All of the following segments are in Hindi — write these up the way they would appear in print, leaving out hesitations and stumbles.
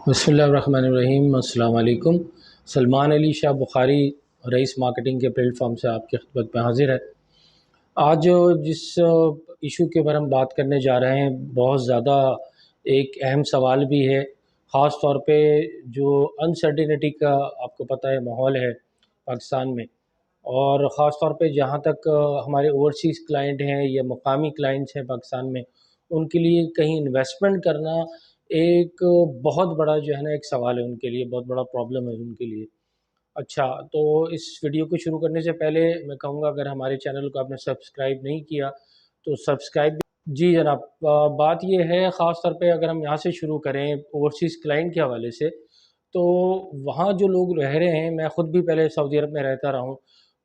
बिस्मिल्लाहिर्रहमानिर्रहीम। अस्सलाम वालेकुम। सलमान अली शाह बुखारी रईस मार्केटिंग के प्लेटफॉर्म से आपकी खिदमत में हाजिर है। आज जिस इशू के बारे में बात करने जा रहे हैं, बहुत ज़्यादा एक अहम सवाल भी है, ख़ास तौर पे जो अनसर्टिनिटी का आपको पता है माहौल है पाकिस्तान में, और ख़ास तौर पे जहाँ तक हमारे ओवरसीज़ क्लाइंट हैं या मुकामी क्लाइंट्स हैं पाकिस्तान में, उनके लिए कहीं इन्वेस्टमेंट करना एक बहुत बड़ा जो है ना एक सवाल है उनके लिए, बहुत बड़ा प्रॉब्लम है उनके लिए। अच्छा, तो इस वीडियो को शुरू करने से पहले मैं कहूँगा, अगर हमारे चैनल को आपने सब्सक्राइब नहीं किया तो सब्सक्राइब। जी जनाब, बात ये है ख़ास तौर पे अगर हम यहाँ से शुरू करें ओवरसीज़ क्लाइंट के हवाले से, तो वहाँ जो लोग रह रहे हैं, मैं ख़ुद भी पहले सऊदी अरब में रहता रहा हूँ,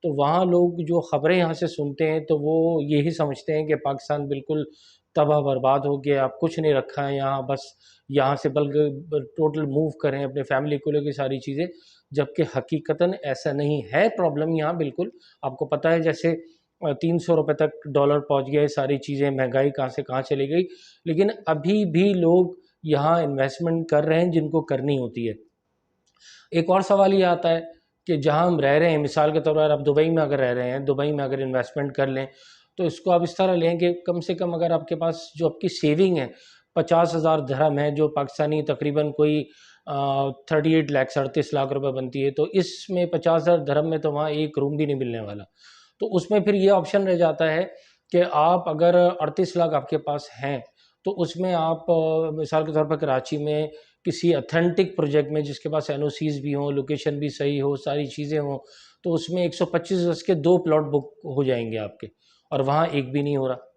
तो वहाँ लोग जो ख़बरें यहाँ से सुनते हैं तो वो यही समझते हैं कि पाकिस्तान बिल्कुल तबाह बर्बाद हो गया, अब कुछ नहीं रखा है यहाँ, बस यहाँ से बल्कि टोटल मूव करें अपने फैमिली को लेकर सारी चीज़ें, जबकि हकीकतन ऐसा नहीं है। प्रॉब्लम यहाँ बिल्कुल आपको पता है, जैसे 300 रुपये तक डॉलर पहुँच गए, सारी चीज़ें, महंगाई कहाँ से कहाँ चली गई, लेकिन अभी भी लोग यहाँ इन्वेस्टमेंट कर रहे हैं जिनको करनी होती है। एक और सवाल ये आता है कि जहाँ हम रह रहे हैं, मिसाल के तौर पर आप दुबई में अगर रह रहे हैं, दुबई में अगर इन्वेस्टमेंट कर लें तो इसको आप इस तरह लें कि कम से कम अगर आपके पास जो आपकी सेविंग है 50,000 दरहम है, जो पाकिस्तानी तकरीबन कोई 38 लाख 37 लाख रुपए बनती है, तो इसमें 50,000 दरहम में तो वहाँ एक रूम भी नहीं मिलने वाला। तो उसमें फिर ये ऑप्शन रह जाता है कि आप अगर 38 लाख आपके पास हैं, तो उसमें आप मिसाल के तौर पर कराची में किसी अथेंटिक प्रोजेक्ट में जिसके पास एनओसीज भी हों, लोकेशन भी सही हो, सारी चीज़ें हों, तो उसमें 125 गज के 2 प्लॉट बुक हो जाएंगे आपके, और वहाँ एक भी नहीं हो रहा।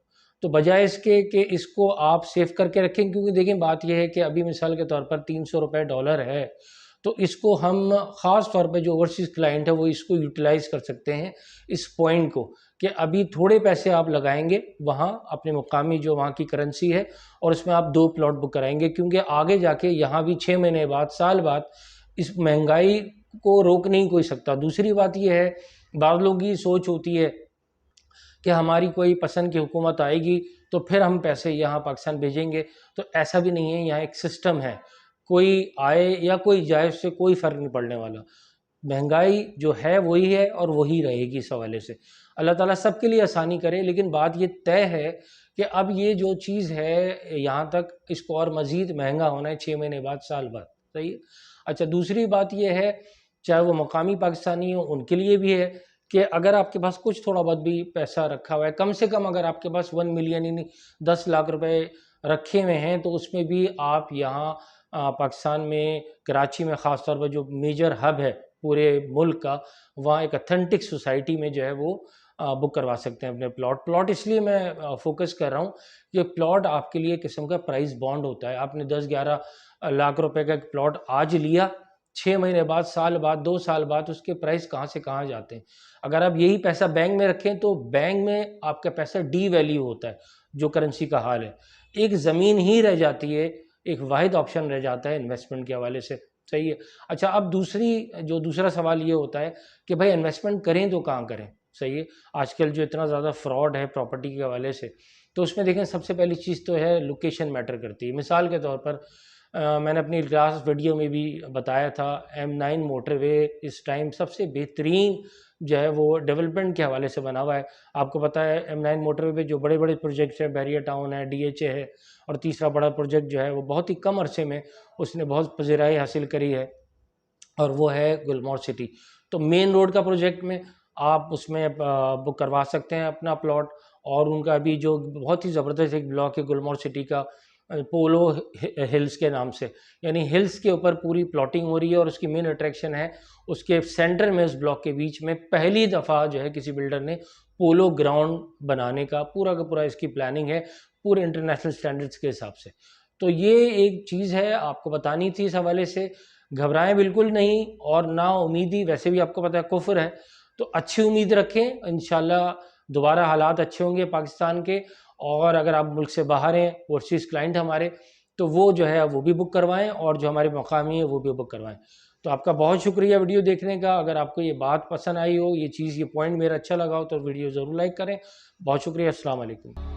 तो बजाय इसके कि इसको आप सेव करके रखें, क्योंकि देखें बात यह है कि अभी मिसाल के तौर पर 300 रुपये डॉलर है, तो इसको हम ख़ास तौर पे जो ओवरसीज़ क्लाइंट है वो इसको यूटिलाइज़ कर सकते हैं, इस पॉइंट को, कि अभी थोड़े पैसे आप लगाएंगे वहाँ अपने मुकामी जो वहाँ की करेंसी है, और उसमें आप 2 प्लॉट बुक कराएंगे, क्योंकि आगे जाके यहाँ भी 6 महीने बाद, साल बाद, इस महंगाई को रोक नहीं कोई सकता। दूसरी बात यह है, बाद लोगों की सोच होती है कि हमारी कोई पसंद की हुकूमत आएगी तो फिर हम पैसे यहाँ पाकिस्तान भेजेंगे, तो ऐसा भी नहीं है। यहाँ एक सिस्टम है, कोई आए या कोई जाए उससे कोई फ़र्क नहीं पड़ने वाला। महंगाई जो है वही है और वही रहेगी। इस हवाले से अल्लाह ताला सबके लिए आसानी करे, लेकिन बात ये तय है कि अब ये जो चीज़ है यहाँ तक, इसको और मज़ीद महंगा होना है 6 महीने बाद, साल बाद। सही है। अच्छा, दूसरी बात ये है, चाहे वो मकामी पाकिस्तानी हो उनके लिए भी है कि अगर आपके पास कुछ थोड़ा बहुत भी पैसा रखा हुआ है, कम से कम अगर आपके पास 1 मिलियन यानी 10 लाख रुपए रखे हुए हैं, तो उसमें भी आप यहाँ पाकिस्तान में कराची में ख़ास तौर पर जो मेजर हब है पूरे मुल्क का, वहाँ एक अथेंटिक सोसाइटी में जो है वो बुक करवा सकते हैं अपने प्लॉट। इसलिए मैं फोकस कर रहा हूँ कि प्लॉट आपके लिए किस्म का प्राइस बॉन्ड होता है। आपने 10-11 लाख रुपए का एक प्लॉट आज लिया, 6 महीने बाद, साल बाद, 2 साल बाद उसके प्राइस कहाँ से कहाँ जाते हैं। अगर आप यही पैसा बैंक में रखें तो बैंक में आपका पैसा डी वैल्यू होता है, जो करेंसी का हाल है। एक ज़मीन ही रह जाती है, एक वाहिद ऑप्शन रह जाता है इन्वेस्टमेंट के हवाले से। सही है। अच्छा, अब दूसरा सवाल ये होता है कि भाई इन्वेस्टमेंट करें तो कहाँ करें। सही है। आजकल जो इतना ज़्यादा फ्रॉड है प्रॉपर्टी के हवाले से, तो उसमें देखें सबसे पहली चीज़ तो है लोकेशन मैटर करती है। मिसाल के तौर पर मैंने अपनी लास्ट वीडियो में भी बताया था, M9 मोटरवे इस टाइम सबसे बेहतरीन जो है वो डेवलपमेंट के हवाले से बना हुआ है। आपको पता है M9 मोटरवे पे जो बड़े बड़े प्रोजेक्ट्स हैं, बैरियर टाउन है, DHA है, और तीसरा बड़ा प्रोजेक्ट जो है वो बहुत ही कम अरसे में उसने बहुत पज़ीराई हासिल करी है, और वो है गुलमोहर सिटी। तो मेन रोड का प्रोजेक्ट में आप उसमें बुक करवा सकते हैं अपना प्लॉट, और उनका अभी जो बहुत ही ज़बरदस्त एक ब्लॉक है गुलमोहर सिटी का, पोलो हिल्स के नाम से, यानी हिल्स के ऊपर पूरी प्लॉटिंग हो रही है, और उसकी मेन अट्रैक्शन है उसके सेंटर में, उस ब्लॉक के बीच में पहली दफ़ा जो है किसी बिल्डर ने पोलो ग्राउंड बनाने का पूरा इसकी प्लानिंग है, पूरे इंटरनेशनल स्टैंडर्ड्स के हिसाब से। तो ये एक चीज़ है आपको बतानी थी। इस हवाले से घबराएं बिल्कुल नहीं, और ना उम्मीदी, वैसे भी आपको पता है कुफ्र है, तो अच्छी उम्मीद रखें, इंशाल्लाह दोबारा हालात अच्छे होंगे पाकिस्तान के। और अगर आप मुल्क से बाहर हैं, ओवरसीज़ क्लाइंट हमारे, तो वो जो है वो भी बुक करवाएं, और जो हमारे मकामी है वो भी बुक करवाएं। तो आपका बहुत शुक्रिया वीडियो देखने का। अगर आपको ये बात पसंद आई हो, ये चीज़, ये पॉइंट मेरा अच्छा लगा हो, तो वीडियो ज़रूर लाइक करें। बहुत शुक्रिया। अस्सलाम वालेकुम।